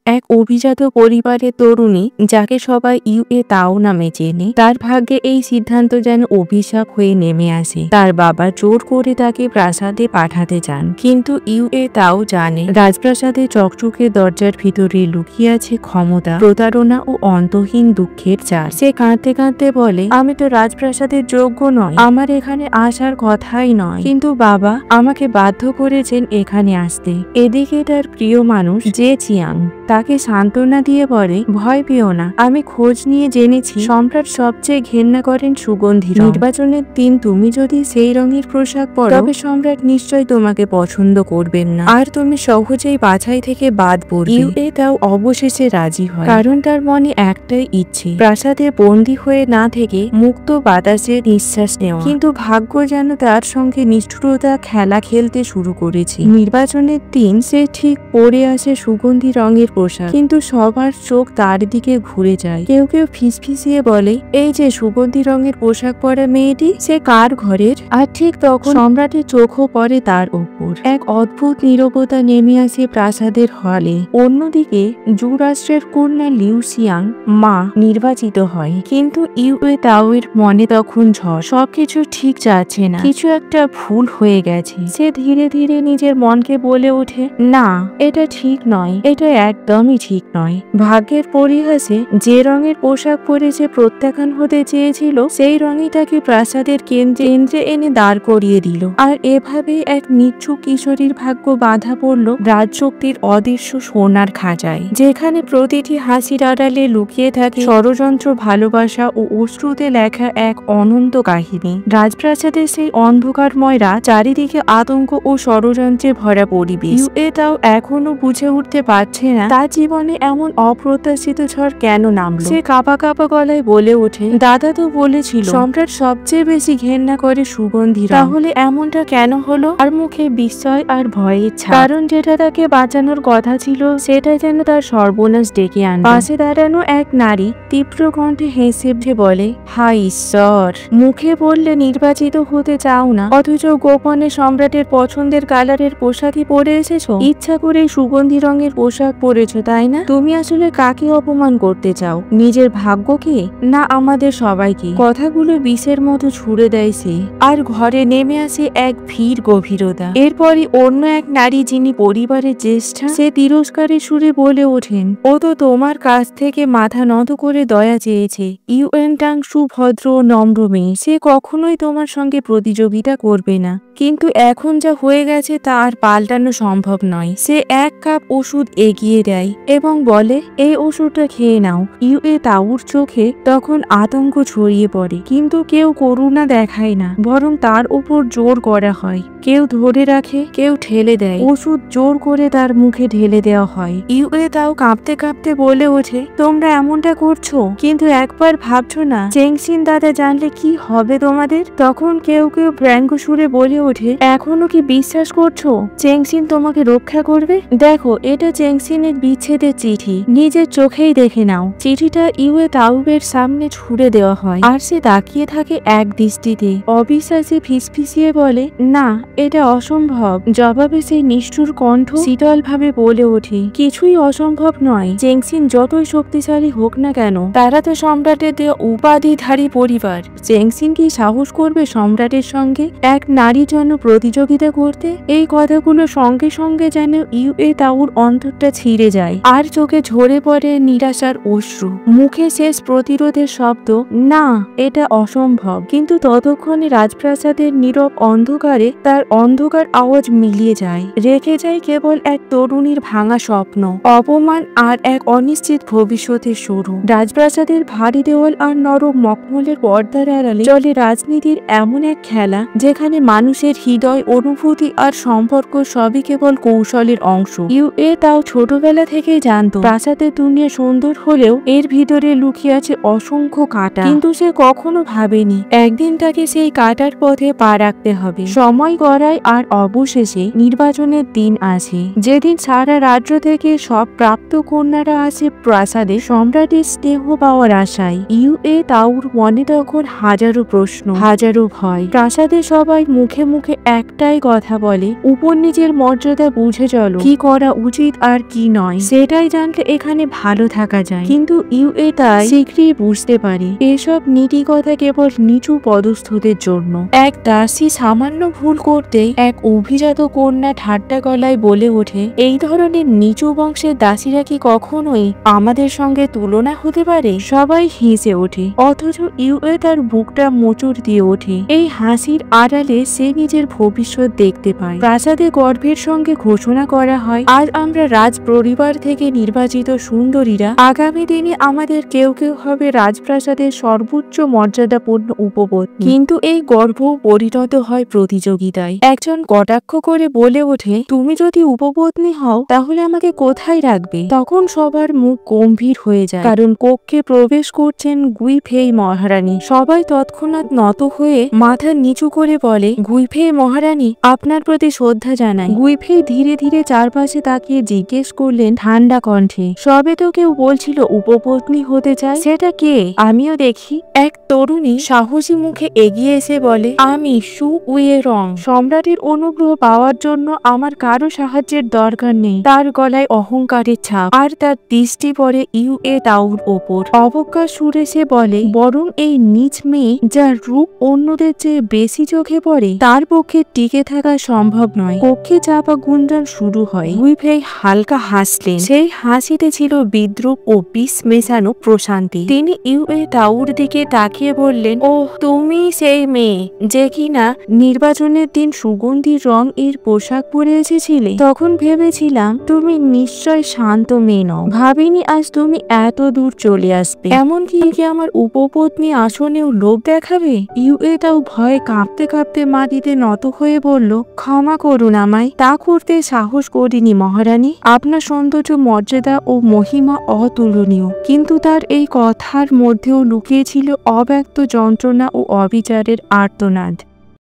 এক অভিজাত পরিবারের তরুণী যাকে সবাই ইউএ তাও নামে চেনে, তার ভাগ্যে এই সিদ্ধান্ত যেন অভিশাপ হয়ে নেমে আসে। তার বাবা জোর করে তাকে প্রাসাদে পাঠাতে চান, কিন্তু ইউএ তাও জানে রাজপ্রাসাদে চকচকে দরজার ভিতরে লুকিয়ে আছে ক্ষমতা, প্রতারণা ও অন্তহীন দুঃখের চার। সে কাঁদতে কাঁদতে বলে, আমি তো রাজপ্রাসাদের যোগ্য নয়, আমার এখানে আসার কথাই নয়, কিন্তু বাবা আমাকে বাধ্য করেছেন এখানে আসতে। এদিকে তার প্রিয় মানুষ জে চিয়াং তাকে সান্ত্বনা দিয়ে বলে, ভয় পেও না, আমি খোঁজ নিয়ে জেনেছি সম্রাট সবচেয়ে ঘেন্না করেন সুগন্ধি রং। নির্বাচনের দিন তুমি যদি সেই রঙের পোশাক পরো তবে সম্রাট নিশ্চয় তোমাকে পছন্দ করবেন না, আর তুমি সহজেই বাছাই থেকে বাদ পড়বে। ইউএ তাও অবশেষে রাজি হয়, কারণ তার মনে একটাই ইচ্ছে, প্রাসাদে বন্দী হয়ে না থেকে মুক্ত বাতাসে নিঃশ্বাস নেওয়া। কিন্তু ভাগ্য যেন তার সঙ্গে নিষ্ঠুরতা খেলা খেলতে শুরু করেছে। নির্বাচনের দিন সে ঠিক পরে আসে সুগন্ধি রঙের পোশাক, কিন্তু সবার চোখ তার দিকে ঘুরে যায়। কেউ কেউ ফিসফিসিয়ে বলে, এই যে সুগন্ধি রঙের পোশাক পরা মেয়েটি, সে কার ঘরের? আর ঠিক তখন সম্রাটের চোখও পড়ে তার ওপর। এক অদ্ভুত নীরবতা নেমে আসে প্রাসাদের হলে। অন্যদিকে যুক্তরাষ্ট্রের কন্যা লিউ সিয়াং মা নির্বাচিত হয়, কিন্তু ইউএ তাওয়ের মনে তখন ঝড়। সবকিছু ঠিক যাচ্ছে না, কিছু একটা ভুল হয়ে গেছে। সে ধীরে ধীরে নিজের মনকে বলে ওঠে, না, এটা ঠিক নয়, এটা একদমই ঠিক নয়। ভাগ্যের পরিহাসে যে রঙের পোশাক পরে সে প্রত্যাখ্যান হতে চেয়েছিল, সেই রঙই তাকে প্রাসাদের কেন্দ্রে এনে দাঁড় করিয়ে দিল। আর এভাবেই এক নিচ্ছু কিশোরীর ভাগ্য বাধা পড়ল রাজশক্তির অদৃশ্য সোনার খাঁচায়, যেখানে প্রতিটি হাসির আড়ালে লুকিয়ে থাকে ষড়যন্ত্র, ভালোবাসা ও অশ্রুতে লেখা এক অনন্ত কাহিনী। রাজপ্রাসাদের সেই অন্ধকারময় রাত, চারিদিকে আতঙ্ক ও ষড়যন্ত্রে ভরা পরিবেশ। ইউএ তাও এখনো বুঝে উঠতে পারছে না তার জীবনে এমন অপ্রত্যাশিত ঝড় কেন নামলো। সে কাঁপা কাঁপা গলায় বলে ওঠে, দাদা তো বলেছিল সম্রাট সবচেয়ে বেশি ঘেন্না করে সুগন্ধি রং, তাহলে এমনটা কেন হলো? আর মুখে বিস্ময় আর ভয়ের ছাপ, কারণ যেটা তাকে বাঁচানোর কথা ছিল সেটা যেন তার সর্বনাশ ডেকে আনলো। পাশে দাঁড়ানো এক নারী তীব্র কণ্ঠে হেসে উঠে বলে, হায় ঈশ্বর, মুখে বললে নির্বাচিত হতে চাও না, অথচ গোপনে সম্রাটের পছন্দের কালারের পোশাকই পরে এসেছো। ইচ্ছা করে সুগন্ধি রঙের পোশাক পরেছো, তাই না? তুমি আসলে কাকে অপমান করতে চাও, নিজের ভাগ্যকে না আমাদের সবাইকে? কথাগুলো বিষের মতো ছুড়ে দেয় সে, আর ঘরে নেমে আসে এক ভিড় গভীরতা। এরপরই অন্য এক নারী, যিনি পরিবারের জ্যেষ্ঠা, সে তিরস্কারের সুরে বলে ওঠেন, ও তো তোমার কাছ থেকে মাথা নত করে দয়া চেয়েছে। ইউএন টাং সুভদ্র ও নম্র মেয়ে, সে কখনোই তোমার সঙ্গে প্রতিযোগিতা করবে না, কিন্তু এখন যা হয়ে গেছে তা আর পাল্টানো সম্ভব নয়। সে এক কাপ ওষুধ এগিয়ে দেয় এবং বলে, এই ওষুধটা খেয়ে নাও। ইউএ তাওর চোখে তখন আতঙ্ক ছড়িয়ে পড়ে, কিন্তু কেউ করুণা দেখায় না, বরং তার উপর জোর করা হয়। কেউ ধরে রাখে, কেউ ঠেলে দেয়। ওষুধ জোর করে তার মুখে ঢেলে দেওয়া হয়। ইউএ তাও কাঁপতে কাঁপতে বলে ওঠে, তোমরা এমনটা করছো, কিন্তু একবার ভাবছো না চেংসিন দাদা জানলে কি হবে তোমাদের? তখন কেউ কেউ ব্যঙ্গ সুরে বলে ওঠে, এখনো কি বিশ্বাস করছো চেংসিন তোমাকে রক্ষা করবে? দেখো, এটা চেংসিনের বিচ্ছেদের চিঠি, নিজের চোখেই দেখে নাও। চিঠিটা ইউএ তাওয়ের সামনে ছুড়ে দেওয়া হয়, আর সে তাকিয়ে থাকে এক দৃষ্টিতে। অবিশ্বাসী ফিসফিসিয়ে বলে, না, এটা অসম্ভব। জবাবে সেই নিষ্ঠুর কণ্ঠ শীতল ভাবে বলে ওঠে, কিছুই অসম্ভব নয়। চেংসিন যতই শক্তিশালী হোক না কেন, তারা তো সম্রাটের দেওয়া উপাধিধারী পরিবার। চেংসিন কি সাহস করবে সম্রাটের সঙ্গে এক নারীর জন্য প্রতিযোগিতা করতে? এই কথাগুলো সঙ্গে সঙ্গে যেন ইউএ তাওর অন্তরটা ছিঁড়ে যায়, আর চোখে ঝরে পড়ে নিরাশার অশ্রু। মুখে শেষ প্রতিরোধের শব্দ, না, এটা অসম্ভব। কিন্তু ততক্ষণে রাজপ্রাসাদের নীরব অন্ধকারে তার অন্ধকার আওয়াজ মিলিয়ে যায়। রেখে যায় কেবল এক তরুণীর ভাঙা স্বপ্ন, অপমান আর এক অনিশ্চিত ভবিষ্যতের শুরু। রাজপ্রাসাদের ভারী দেওয়াল আর নরম মখমলের পর্দার আড়ালে চলে রাজনীতির এমন এক খেলা, যেখানে মানুষের হৃদয়, অনুভূতি আর সম্পর্ক সবই কেবল কৌশলের অংশ। ইউএ তাও ছোটবেলা থেকেই জানতো প্রাসাদের দুনিয়া সুন্দর হলেও এর ভিতরে লুকিয়ে আছে অসংখ্য কাঁটা, কিন্তু সে কখনো ভাবেনি একদিন তাকে সেই কাঁটার পথে পা রাখতে হবে। সময় গড়ায়, আর অবশেষে নির্বাচনের দিন আসে, যেদিন সারা রাজ্য থেকে সব প্রাপ্ত কন্যারা আসে প্রাসাদে সম্রাটের স্নেহ পাওয়ার আশায়। ইউএ তাওর মনে তখন হাজারো প্রশ্ন, হাজারো ভয়। প্রাসাদে সবাই মুখে মুখে একটাই কথা বলে, উপর নিজের মর্যাদা বুঝে চলো, কি করা উচিত আর কি নয় সেটাই জানলে এখানে ভালো থাকা যায়। কিন্তু ইউএ তাই শীঘ্রই বুঝতে পারে এসব নীতি কথা কেবল নিচু পদস্থদের জন্য। এক দাসী সামান্য ভুল করতেই এক অভিজাত কন্যা ঠাট্টা গলায় বলে ওঠে, এই ধরনের নিচু বংশের দাসীরা কি কখনোই আমাদের সঙ্গে তুলনা হতে পারে? সবাই হেসে ওঠে, অথচ ইউএ তার বুকটা মোচড় দিয়ে ওঠে। এই হাসির আড়ালে সে নিজের ভবিষ্যৎ দেখতে পায়। প্রাসাদে গর্ভের সঙ্গে ঘোষণা করা হয়, আজ আমরা রাজ পরিবার থেকে নির্বাচিত সুন্দরীরা আগামী দিনে আমাদের কেউ কেউ হবে রাজপ্রাসাদের সর্বোচ্চ মর্যাদাপূর্ণ উপপত্নী। কিন্তু এই গর্ভ পরিণত হয় প্রতিযোগিতায়। একজন কটাক্ষ করে বলে ওঠে, তুমি যদি উপপত্নী হও তাহলে আমাকে কোথায় রাখবে? তখন সবার মুখ গম্ভীর হয়ে যায়, কারণ কক্ষে প্রবেশ করছেন গুইফেই মহারানী। সবাই তৎক্ষণাৎ নত হয়ে মাথা নিচু করে বলে, গুইফেই মহারানী, আপনার প্রতি শ্রদ্ধা জানাই। গুইফেই ধীরে ধীরে চারপাশে তাকিয়ে জিজ্ঞেস করলেন ঠান্ডা কণ্ঠে, সবে তো কেউ বলছিল উপপত্নী হতে চায়, সেটা কে? আমিও দেখি। এক তরুণী সাহসী মুখে এগিয়ে এসে বলে, আমি সু উয়ে রং। সম্রাটের অনুগ্রহ পাওয়ার জন্য আমার কারো সাহায্যের দরকার নেই। তার গলায় অহংকারের ছাপ, আর তার দৃষ্টি পড়ে ইউএ তাউর ওপর। অবজ্ঞা সুরে সে বলে, বরং এই নিচ মেয়ে যার রূপ অন্যদের চেয়ে বেশি চোখে পড়ে, তার পক্ষে টিকে থাকা সম্ভব নয়। কক্ষে চাপা গুঞ্জন শুরু হয়। গুইফেই হালকা হাসলেন, সেই হাসিতে ছিল বিদ্রুপ ও বিষ মেশানো প্রশান্তি। তিনি ইউএ তাউর দিকে তাকিয়ে বললেন, ও তুমি সেই মেয়ে যে কিনা নির্বাচনের দিন সুগন্ধি রং এর পোশাক পরে এসেছিলে। তখন ভেবেছিলাম তুমি নিশ্চয় শান্ত মেয়ে নও। ভাবিনি আজ তুমি এত দূর চলে আসবে। এমনকি কি আমার উপপত্নী আসনেও লোভ দেখাবে? ইউএ তাও ভয়ে কাঁপতে কাঁপতে মাটিতে নত হয়ে বলল, ক্ষমা করুন আমায়, তা করতে সাহস করিনি মহারানী। আপনার সৌন্দর্য, মর্যাদা ও মহিমা অতুলনীয়। কিন্তু তার এই কথার মধ্যেও লুকিয়ে ছিল অব্যক্ত যন্ত্রণা ও অবিচারের আর্তনাদ।